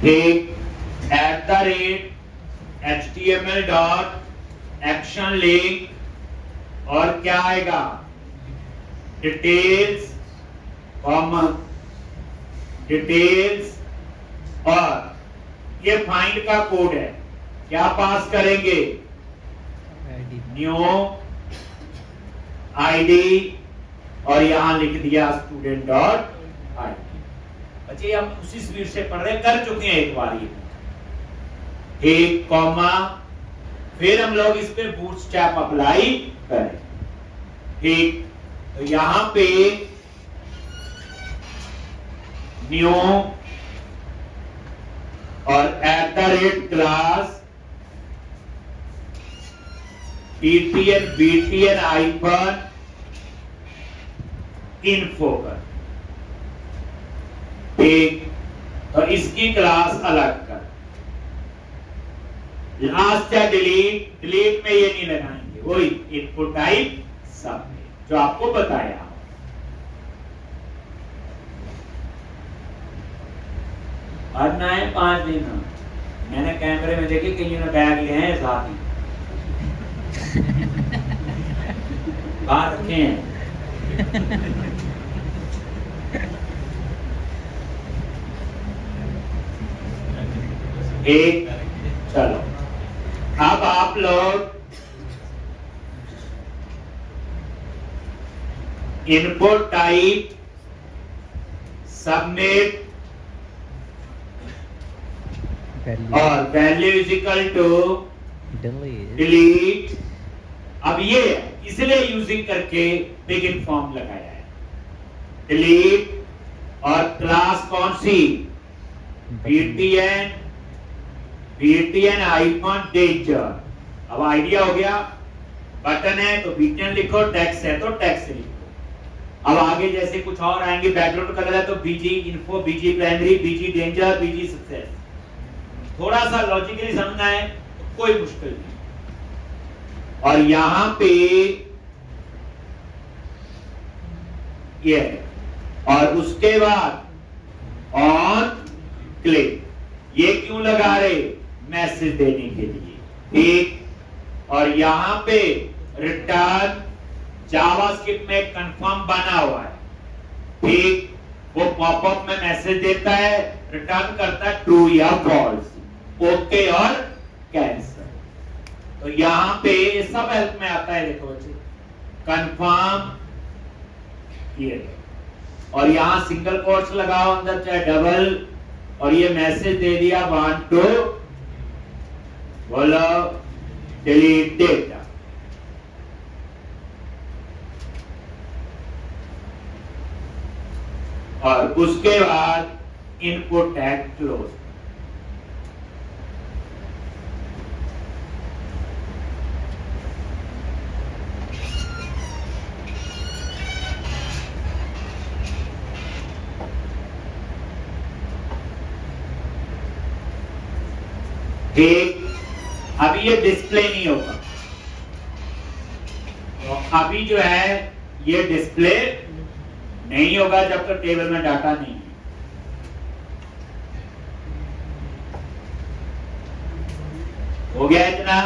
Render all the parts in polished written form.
ठीक, at the rate HTML dot action link और क्या आएगा, डिटेल्स कॉमा डिटेल्स, और ये फाइंड का कोड है, क्या पास करेंगे, न्यू आईडी और यहां लिख दिया स्टूडेंट डॉट आईडी। बच्चे हम उसी स्पीड से पढ़ रहे, कर चुके हैं एक बार ये, एक कॉमा, फिर हम लोग इस पे बूटस्ट्रैप अप्लाई करें। ठीक, तो यहां पे न्यू और at the rate class TTN BTN icon info कर। ठीक, तो इसकी क्लास अलग कर। लास्ट या डिलीट, डिलीट में ये नहीं लगाएंगे, वही इनपुट टाइप सब जो आपको बताया। पढ़ना है 5 दिन, मैंने कैमरे में देखे कहीं ने बैग लिए हैं साथ ही बाहर रखे हैं। एक, चलो अब आप लोग इनपुट टाइप सबमिट और value is equal to delete. अब ये इसलिए यूजिंग करके बिगिन फॉर्म लगाया है, डिलीट और क्लास कौन सी, BTN आइकन डेंजर। अब आइडिया हो गया, बटन है तो BTN लिखो, टेक्स्ट है तो टेक्स्ट लिखो। अब आगे जैसे कुछ और आएंगे, बैकग्राउंड कलर है तो BG info, BG primary, BG danger, BG success. थोड़ा सा लॉजिकली समझना है तो कोई मुश्किल नहीं। और यहां पे ये, और उसके बाद ऑन क्लिक, ये क्यों लगा रहे, मैसेज देने के लिए। ठीक, और यहां पे रिटर्न जावास्क्रिप्ट में कंफर्म बना हुआ है। ठीक, वो पॉपअप में मैसेज देता है, रिटर्न करता है ट्रू या फॉल्स, ओके और कैंसिल। तो यहां पे सब हेल्प में आता है, देखो बच्चे, कंफर्म ये, और यहां सिंगल कोट्स लगाओ अंदर चाहे डबल, और ये मैसेज दे दिया वांट टू बोलो डिलीट डेटा। और उसके बाद इनपुट टैग क्लोज। ठीक, अभी ये डिस्प्ले नहीं होगा, तो अभी जो है ये डिस्प्ले नहीं होगा जब तक टेबल में डाटा नहीं है। हो गया इतना?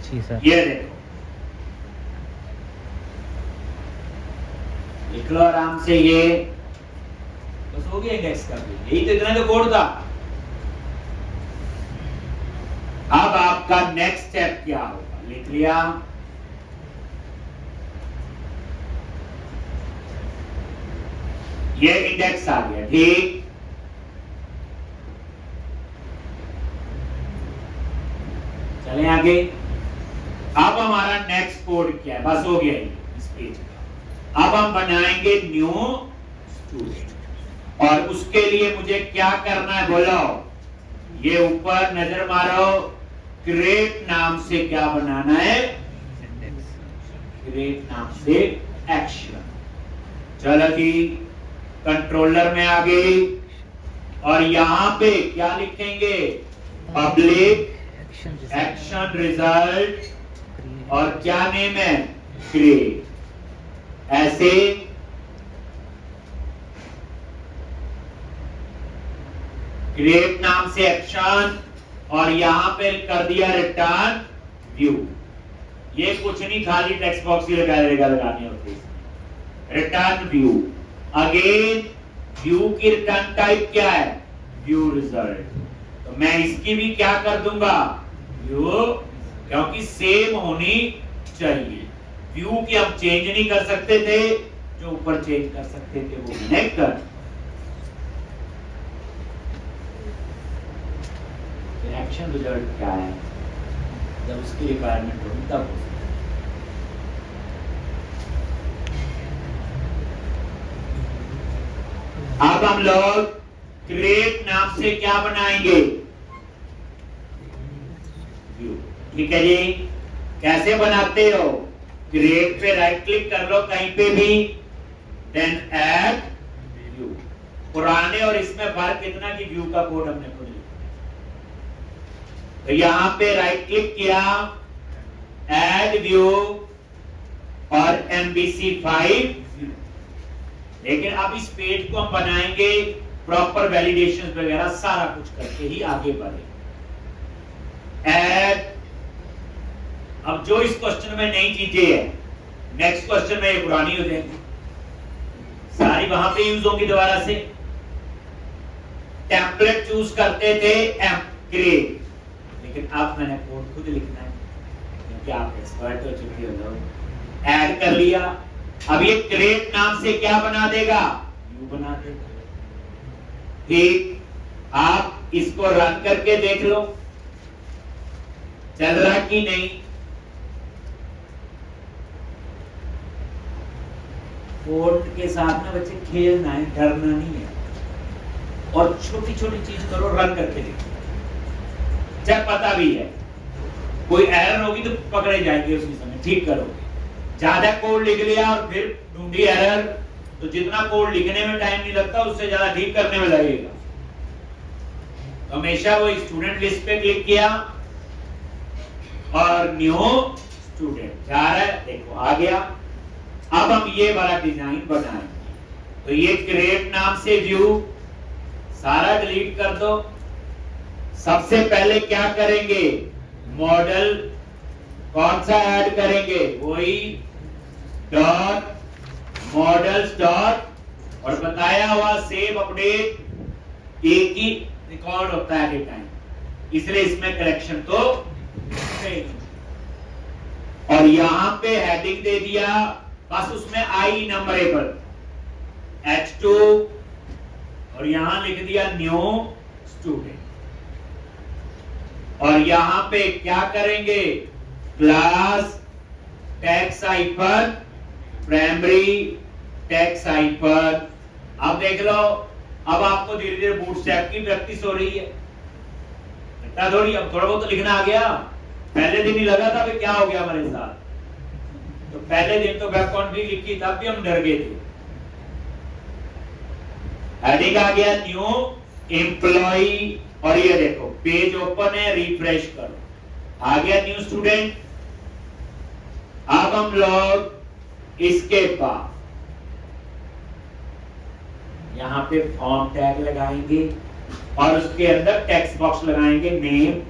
जी सर। ये देखो, लिख लो आराम से, ये बस हो गया इंडेक्स का भी, यही तो इतना तो कोड था। अब आपका नेक्स्ट स्टेप क्या होगा, लिख लिया, ये इंडेक्स आ गया। ठीक, चलें आगे। अब हमारा नेक्स्ट कोड क्या है, बस हो गया इस पेज का। अब हम बनाएंगे न्यू स्टूडेंट, और उसके लिए मुझे क्या करना है बोलो, ये ऊपर नजर मारो, क्रिएट नाम से क्या बनाना है, क्रिएट नाम से एक्शन। चलो जी, कंट्रोलर में आ गई, और यहां पे क्या लिखेंगे, पब्लिक एक्शन रिजल्ट, और क्या नेम है, क्रिएट। ऐसे क्रिएट नाम से एक्शन और यहां पे कर दिया रिटर्न व्यू। ये कुछ नहीं, खाली टेक्स्ट बॉक्स ही लगानी होती है। रिटर्न व्यू, अगेन व्यू की रिटर्न टाइप क्या है? View result. तो मैं इसकी भी क्या कर दूंगा? व्यू, क्योंकि सेम होनी चाहिए। व्यू की हम चेंज नहीं कर सकते थे, जो ऊपर चेंज कर सकते थे वो नहीं कर। एक्शन रिजल्ट क्या है? जब उसकी रिक्वायरमेंट होगी तब हो सकता है। अब हम लोग क्रिएट नाम से क्या बनाएंगे? व्यू। ठीक है जी, कैसे बनाते हो? क्रिएट पे राइट क्लिक कर लो कहीं पे भी, देन ऐड व्यू। पुराने और इसमें फर्क कितना कि व्यू का कोड हमने खुद लिखा। तो यहां पे राइट क्लिक किया, ऐड व्यू और MVC5 व्यू। लेकिन अब इस पेज को हम बनाएंगे प्रॉपर वैलिडेशन वगैरह सारा कुछ करके ही आगे बढ़े। ऐड, अब जो इस क्वेश्चन में नई चीजें है, नेक्स्ट क्वेश्चन में ये पुरानी हो जाएंगी, सारी वहां पे यूज होंगी दोबारा से। टेम्पलेट चूज करते थे क्रिएट, लेकिन अब मैंने कोड खुद लिखना है क्योंकि आप एक्सपर्ट हो चुके हो लोग। ऐड कर लिया, अब ये क्रिएट नाम से क्या बना देगा? व्यू बना देगा। ठीक, आप इसको रन करके देख लो चल रहा कि नहीं। कोड के साथ ना बच्चे खेलना है, डरना नहीं है, और छोटी छोटी चीज करो, रन करके देखो, जब पता भी है कोई एरर होगी तो पकड़े जाएंगे उसी समय, ठीक करोगे। ज्यादा कोड लिख लिया और फिर ढूंढी एरर, तो जितना कोड लिखने में टाइम नहीं लगता उससे ज्यादा ठीक करने में लगेगा। तो हमेशा वो स्टूडेंट लिस्ट पे क्लिक किया और न्यू स्टूडेंट जा रहा है, देखो आ गया। अब हम ये वाला डिजाइन बनाएंगे। तो ये क्रिएट नाम से व्यू सारा डिलीट कर दो। सबसे पहले क्या करेंगे? मॉडल कौन सा ऐड करेंगे? वही डॉट मॉडल्स डॉट, और बताया हुआ सेव अपडेट एक ही रिकॉर्ड होता है एट ए टाइम, इसलिए इसमें कलेक्शन तो नहीं। और यहां पे हेडिंग दे दिया, बस उसमें आई नंबरेबल H2, और यहां लिख दिया न्यू स्टूडेंट। और यहां पे क्या करेंगे? Class tax hyphen primary tax hyphen. अब देख लो, अब आपको धीरे धीरे बूटस्ट्रैप की प्रैक्टिस हो रही है। थोड़ी अब थोड़ा बहुत तो लिखना आ गया। पहले दिन ही लगा था कि क्या हो गया हमारे साथ। तो पहले दिन तो वेब कॉन्फ़िग लिखी तब भी हम डर गए थे। हेडिंग आ गया न्यू एम्प्लॉई, और ये देखो पेज ओपन है, रिफ्रेश करो, आ गया न्यू स्टूडेंट। अब हम लोग इसके बाद यहां पे फॉर्म टैग लगाएंगे और उसके अंदर टेक्स्ट बॉक्स लगाएंगे, नेम,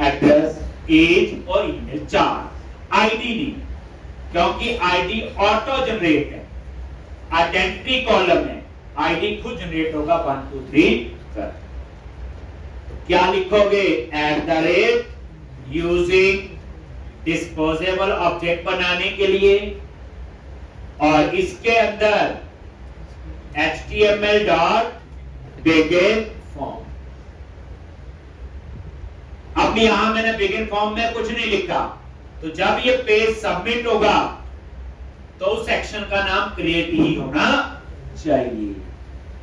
एड्रेस, एज और ईमेल। 4 आईडी नहीं, क्योंकि आईडी ऑटो जनरेट है, आइडेंटिटी कॉलम है, आईडी खुद जनरेट होगा 1 2 3 कर। क्या लिखोगे? @ यूजिंग डिस्पोजेबल ऑब्जेक्ट बनाने के लिए, और इसके अंदर HTML डॉट बिगिन फॉर्म। अब यहां मैंने बिगिन फॉर्म में कुछ नहीं लिखा, तो जब ये पेज सबमिट होगा तो उस सेक्शन का नाम क्रिएट ही होना चाहिए।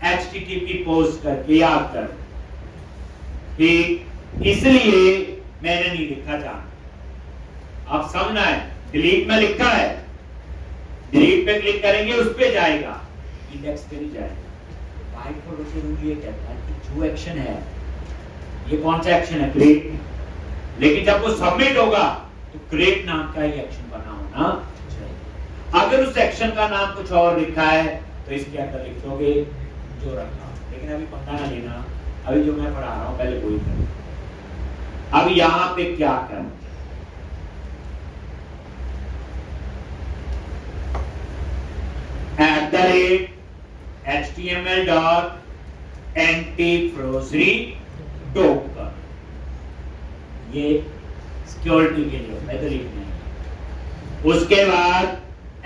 HTTP पोस्ट करके याद कर, ठीक, इसलिए मैंने नहीं लिखा जान। आप समझना है, डिलीट में लिखा है, डिलीट पे क्लिक करेंगे उस पे जाएगा, इंडेक्स पे नहीं जाएगा। बाय डिफॉल्ट रूल ये कहता है कि जो एक्शन है, ये कौन सा एक्शन है? क्रिएट। लेकिन जब वो सबमिट होगा तो क्रिएट नाम का ही एक्शन बना होना चाहिए। अगर उस एक्शन का नाम कुछ और लिखा है तो इसके अंदर लिख दोगे जो रखा। लेकिन अभी पंगा ना लेना, अभी जो मैं पढ़ा रहा हूं पहले वही करें। अब यहां पे क्या करना, @html.antifrozery.com, ये सिक्योरिटी के लिए होता है तो लिखना है। उसके बाद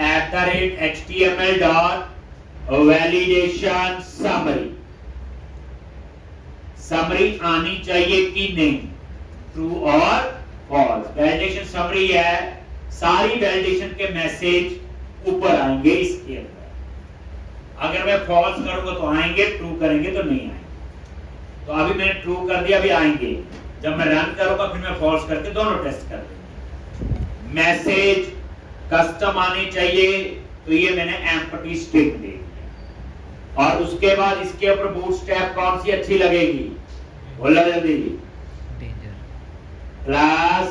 @html.validation समरी आनी चाहिए कि नहीं, ट्रू और फॉल्स। वैलिडेशन समरी है, सारी वैलिडेशन के मैसेज ऊपर आएंगे इसके अंदर। अगर मैं फॉल्स करूंगा तो आएंगे, ट्रू करेंगे तो नहीं आएंगे। तो अभी मैंने ट्रू कर दिया, अभी आएंगे। जब मैं रन करूंगा फिर मैं फॉल्स करके दोनों टेस्ट कर दूंगा। मैसेज कस्टम आने चाहिए, तो ये मैंने एम्प्टी स्ट्रिंग दे दिया। और उसके बाद इसके ऊपर बूटस्ट्रैप कौन सी अच्छी लगेगी, बोला जल्दी, क्लास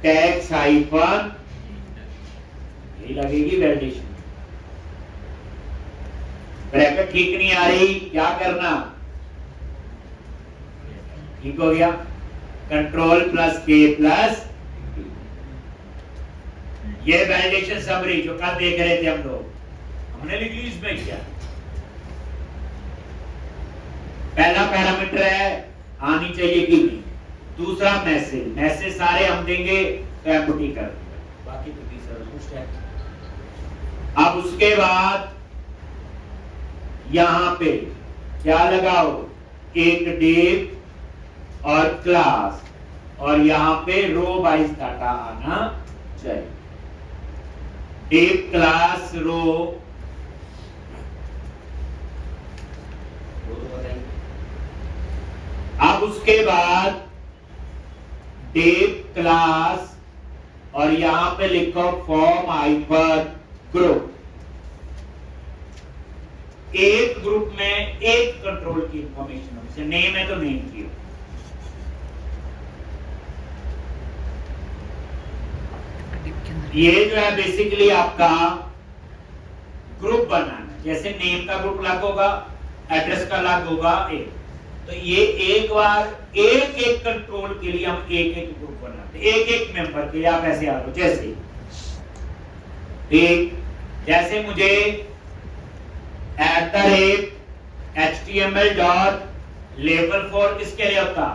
टैक्स हाइफन, यही लगेगी वैलिडेशन। ब्रैकेट ठीक नहीं आ रही, क्या करना, ठीक हो गया, कंट्रोल प्लस के प्लस, ये वैलिडेशन समरी जो कल देख रहे थे हम लोग, हमने लिख ली इसमें क्या। पहला पैरामीटर है आनी चाहिए कि नहीं, दूसरा मैसेज, मैसेज सारे हम देंगे तो एम्प्टी कर देंगे, बाकी तो तीसरा कुछ है। अब उसके बाद यहां पे क्या लगाओ, एक डिव और क्लास, और यहां पे रो वाइज डाटा आना चाहिए। डिव क्लास रो, अब उसके बाद डिव क्लास और यहां पे लिखो फॉर्म हाइपर ग्रुप। एक ग्रुप में एक कंट्रोल की इंफॉर्मेशन हो, जैसे नेम है तो नेम की हो। ये जो है बेसिकली आपका ग्रुप बनाना, जैसे नेम का ग्रुप अलग होगा, एड्रेस का अलग होगा एक, तो ये एक बार एक एक कंट्रोल के लिए हम एक एक ग्रुप बनाते, एक एक मेंबर के लिए। आप ऐसे आ लो, जैसे ठीक, जैसे मुझे @html.label4 किसके लिए होता,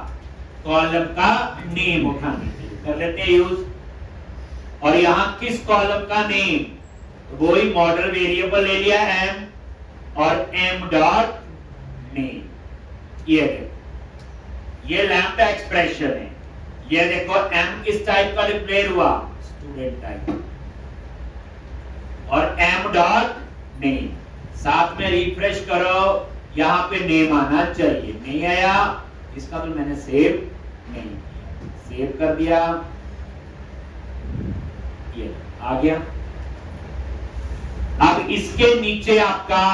कॉलम का नेम उठाने के लिए कर लेते हैं यूज। और यहां किस कॉलम का नेम, तो वही मॉडल वेरिएबल ले लिया m और m.name। ये देखो, ये लैम्डा एक्सप्रेशन है। ये देखो m किस टाइप का डिक्लेयर हुआ, स्टूडेंट टाइप, और m.name। साथ में रिफ्रेश करो, यहां पे नेम आना चाहिए, नहीं आया, इसका तो मैंने सेव नहीं किया, सेव कर दिया, ये आ गया। अब इसके नीचे आपका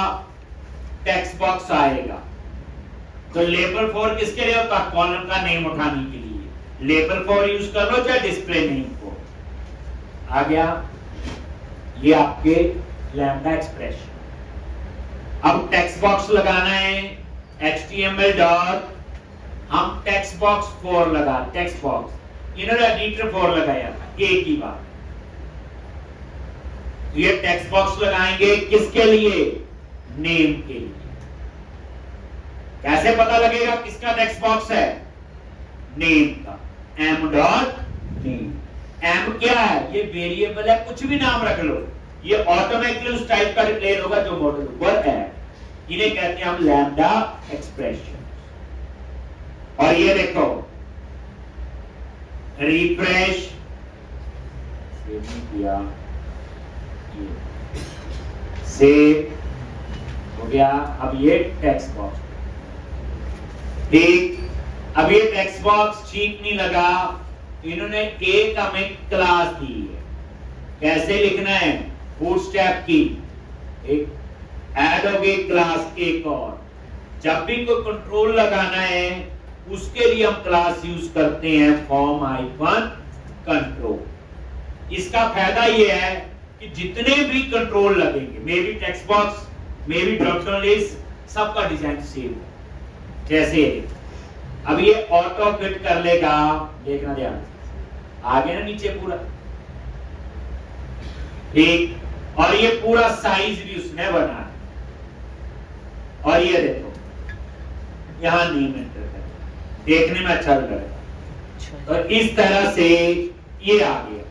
टेक्स्ट बॉक्स आएगा, तो लेबल 4 किसके लिए होता, कॉलम का नेम उठाने के लिए। लेबल 4 यूज कर लो चाहे डिस्प्ले नेम को, आ गया। ये आपके लैम्डा एक्सप्रेशन। अब टेक्स्ट बॉक्स लगाना है, HTML डॉट, हम टेक्स्ट बॉक्स 4 लगा, टेक्स्ट बॉक्स, इन्होंने एडिटर 4 लगाया था, एक ही बात। ये टेक्स्ट बॉक्स लगाएंगे किसके लिए, नेम के लिए। कैसे पता लगेगा किसका टेक्स्ट बॉक्स है, नेम का, m.name। m क्या है, ये वेरिएबल है, कुछ भी नाम रख लो, ये ऑटोमेटिकली उस टाइप का डिक्लेयर होगा जो मॉडल ऊपर है। इन्हें कहते हैं हम लैम्डा एक्सप्रेशन। और ये देखो रिफ्रेश, सेव नहीं किया, सेव हो गया। अब ये टेक्स्ट बॉक्स ठीक, अब ये टेक्स्ट बॉक्स ठीक नहीं लगा, इन्होंने एक हमें क्लास दी है, कैसे लिखना है, बूटस्ट्रैप की एक ऐड हो गई क्लास एक, और जब भी कोई कंट्रोल लगाना है उसके लिए हम क्लास यूज करते हैं फॉर्म हाइफन कंट्रोल। इसका फायदा ये है कि जितने भी कंट्रोल लगेंगे, may be text box, may be drop down list, सबका डिजाइन सेम है। जैसे अब ये ऑटो फिट कर लेगा, देखना ध्यान, आ गया ना नीचे पूरा, ठीक, और ये पूरा साइज भी उसने बनाया, और ये देखो यहां नेम एंटर कर, देखने में अच्छा लग रहा है, और इस तरह से ये आ गया।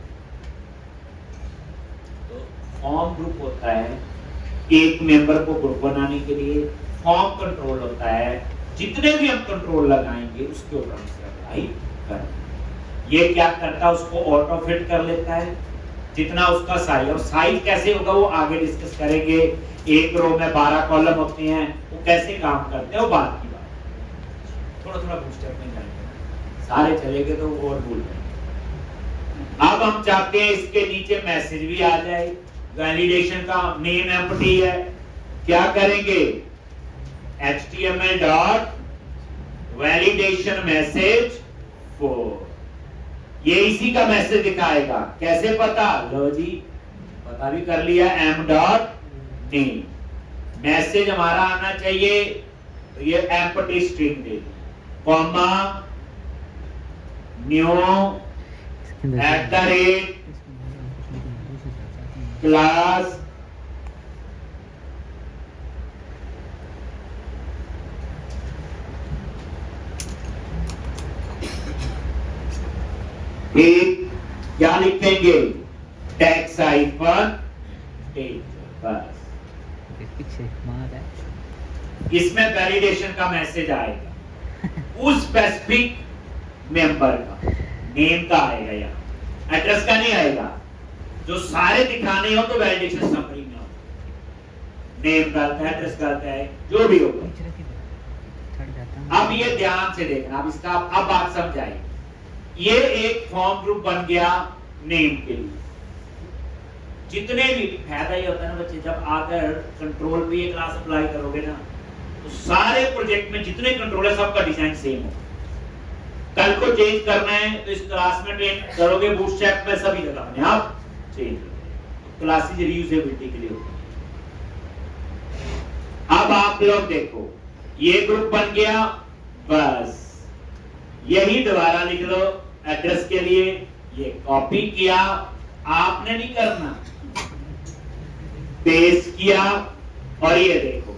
तो फॉर्म ग्रुप होता है एक मेंबर को ग्रुप बनाने के लिए, फॉर्म कंट्रोल होता है जितने भी हम कंट्रोल लगाएंगे उसके ऊपर हम अप्लाई करेंगे। ये क्या करता है, उसको ऑटो फिट कर लेता है जितना उसका साइज, और साइज कैसे होगा वो आगे डिस्कस करेंगे। एक रो में 12 कॉलम होते हैं, वो कैसे काम करते हैं वो बात की बात, थोड़ा थोड़ा बूस्टर में जाएंगे, सारे चलेंगे तो और भूल जाएंगे। अब हम चाहते हैं इसके नीचे मैसेज भी आ जाए, वैलिडेशन का नेम एम्प्टी है, क्या करेंगे, HTML डॉट वैलिडेशन मैसेज 4, ये इसी का मैसेज दिखाएगा। कैसे पता, लो जी पता भी कर लिया, m डॉट नेम, मैसेज हमारा आना चाहिए, तो ये एम्प्टी स्ट्रिंग दे, कॉमा न्यू @ क्लास एक, क्या लिखेंगे, टैक्स हाइफन बस, इसमें वैलिडेशन का मैसेज आएगा, उस स्पेसिफिक मेंबर का नेम का आएगा, यहाँ एड्रेस का नहीं आएगा। जो सारे दिखाने हो तो वैलिडेशन समरी में हो, नेम करता है, एड्रेस करता है, जो भी होगा। अब ये ध्यान से देखना, अब इसका अब बात समझाइए। ये एक फॉर्म ग्रुप बन गया नेम के लिए, जितने भी फायदा ये होता है ना बच्चे, जब आकर कंट्रोल पे ये क्लास अप्लाई करोगे ना, तो सारे प्रोजेक्ट में जितने कंट्रोल है सबका डिजाइन सेम हो। कल को चेंज करना है तो इस क्लास में ट्रेन करोगे, बूटस्ट्रैप में सभी जगह अपने आप चेंज, क्लासेस रीयूजेबिलिटी के लिए होती है। अब आप लोग देखो, ये ग्रुप बन गया, बस यही दोबारा लिख लो एड्रेस के लिए, ये कॉपी किया, आपने नहीं करना, पेस्ट किया, और ये देखो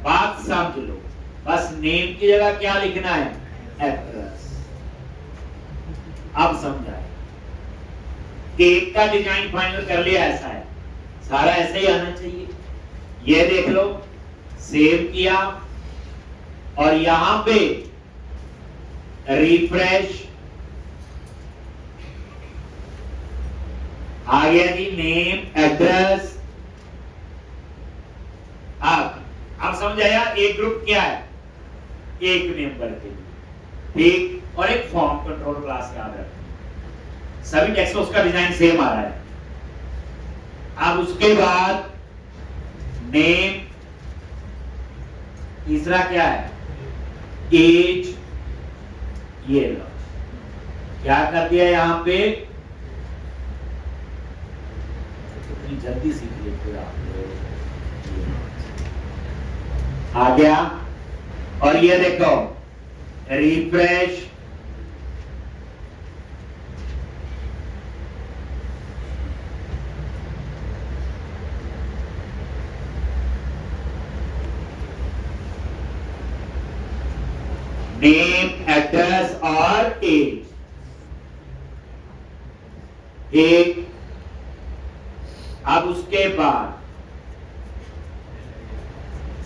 बात समझ लो, बस नेम की जगह क्या लिखना है, एड्रेस। अब समझाए, केक का डिजाइन फाइनल कर लिया, ऐसा है, सारा ऐसा ही आना चाहिए। ये देख लो, सेव किया, और यहां पे रिफ्रेश आ गया जी, नेम एड्रेस। अब समझ आया, एक ग्रुप क्या है, एक मेंबर के लिए, ठीक, और एक फॉर्म कंट्रोल क्लास याद रखें, सभी टेक्स्ट बॉक्स का डिजाइन सेम आ रहा है। अब उसके बाद नेम, तीसरा क्या है, एज, ये लो क्या कर दिया यहां पे, इतनी जल्दी सीख लेते आप आ गया। और ये देखो रिफ्रेश, नेम एड्रेस और एज, एक। अब उसके बाद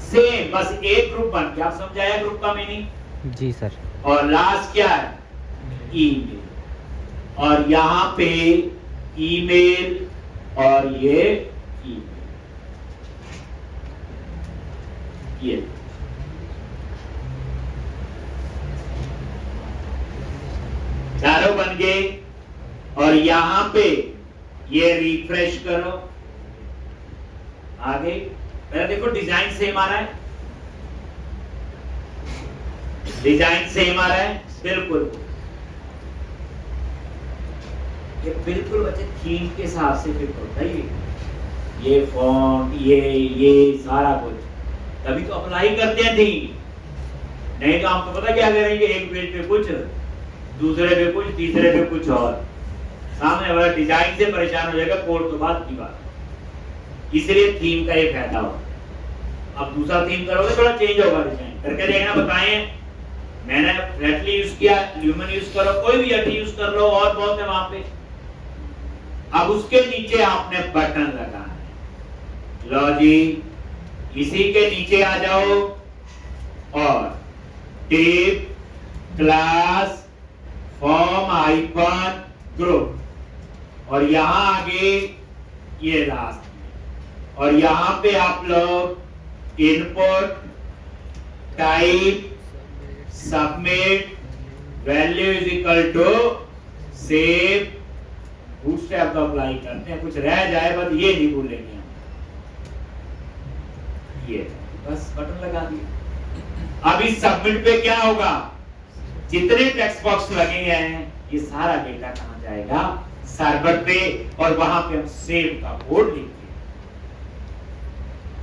सेम, बस एक ग्रुप बन गया। आप समझाया ग्रुप का मीनिंग जी सर। और लास्ट क्या है, ईमेल, और यहां पे ईमेल और ये ईमेल, ये चारों बन गए। और यहां पे ये रिफ्रेश करो, आगे पहले देखो डिजाइन सेम आ रहा है, डिजाइन सेम आ रहा है, बिल्कुल ये बिल्कुल बच्चे थीम के हिसाब से फिट होता है। ये फॉन्ट, ये सारा कुछ, तभी तो अप्लाई करते हैं थीम। नहीं तो हम तो पता क्या करेंगे, एक पेज पे कुछ, दूसरे पे कुछ, तीसरे पे कुछ और, सामने वाला डिजाइन से परेशान हो जाएगा, कोड तो बात की बात। इसलिए थीम का ये फायदा हो। अब दूसरा थीम करोगे थोड़ा चेंज होगा डिजाइन, करके देखना, बताएं। मैंने फ्लैटली यूज किया, ल्यूमन यूज करो, कोई भी अटी यूज कर लो, और बहुत है वहां पे। अब उसके नीचे आपने बटन लगाना है। लो जी, इसी के नीचे आ जाओ और tip, class, form, icon, group, और यहां आगे ये लास्ट में, और यहां पे आप लोग input, type, submit, value is equal to save, bootstrap का अप्लाई करते हैं। कुछ रह जाए बस ये नहीं भूलेंगे हम, ये बस बटन लगा दिया। अब इस सबमिट पे क्या होगा, जितने टेक्स्ट बॉक्स लगे हैं ये सारा डेटा कहां जाएगा, सर्वर पे, और वहां पे हम सेव का कोड लिखेंगे।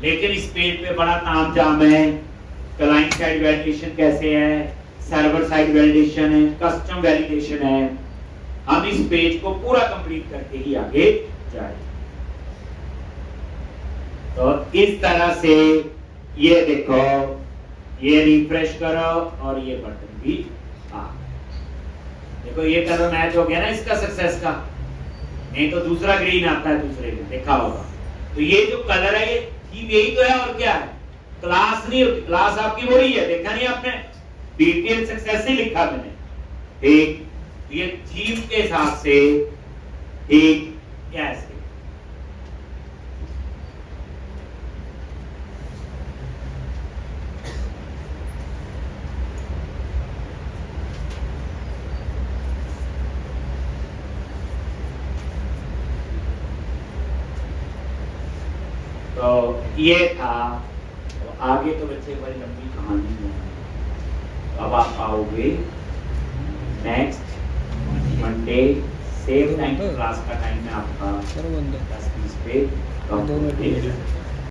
लेकिन इस पेज पे बड़ा तामझाम है, क्लाइंट साइड वैलिडेशन कैसे है, सर्वर साइड वैलिडेशन है, कस्टम वैलिडेशन है। हम इस पेज को पूरा कंप्लीट करके ही आगे जाएंगे। तो इस तरह से ये देखो, ये रिफ्रेश करो और ये बटन भी आ, देखो ये कलर मैच हो गया ना इसका सक्सेस का, नहीं तो दूसरा ग्रीन आता है दूसरे में, देखा होगा। तो ये जो कलर है ये थीम यही तो है, और क्या है, क्लास नहीं होती, क्लास आपकी वही है, देखा नहीं आपने, बीटीएल सक्सेस ही लिखा मैंने, ठीक। ये थीम के हिसाब से, ठीक, ऐसे। तो ये था, तो आगे तो बच्चे बड़ी लंबी कहानी है। अब आप आओगे next Monday same time, class का टाइम है आपका 10:20 पे।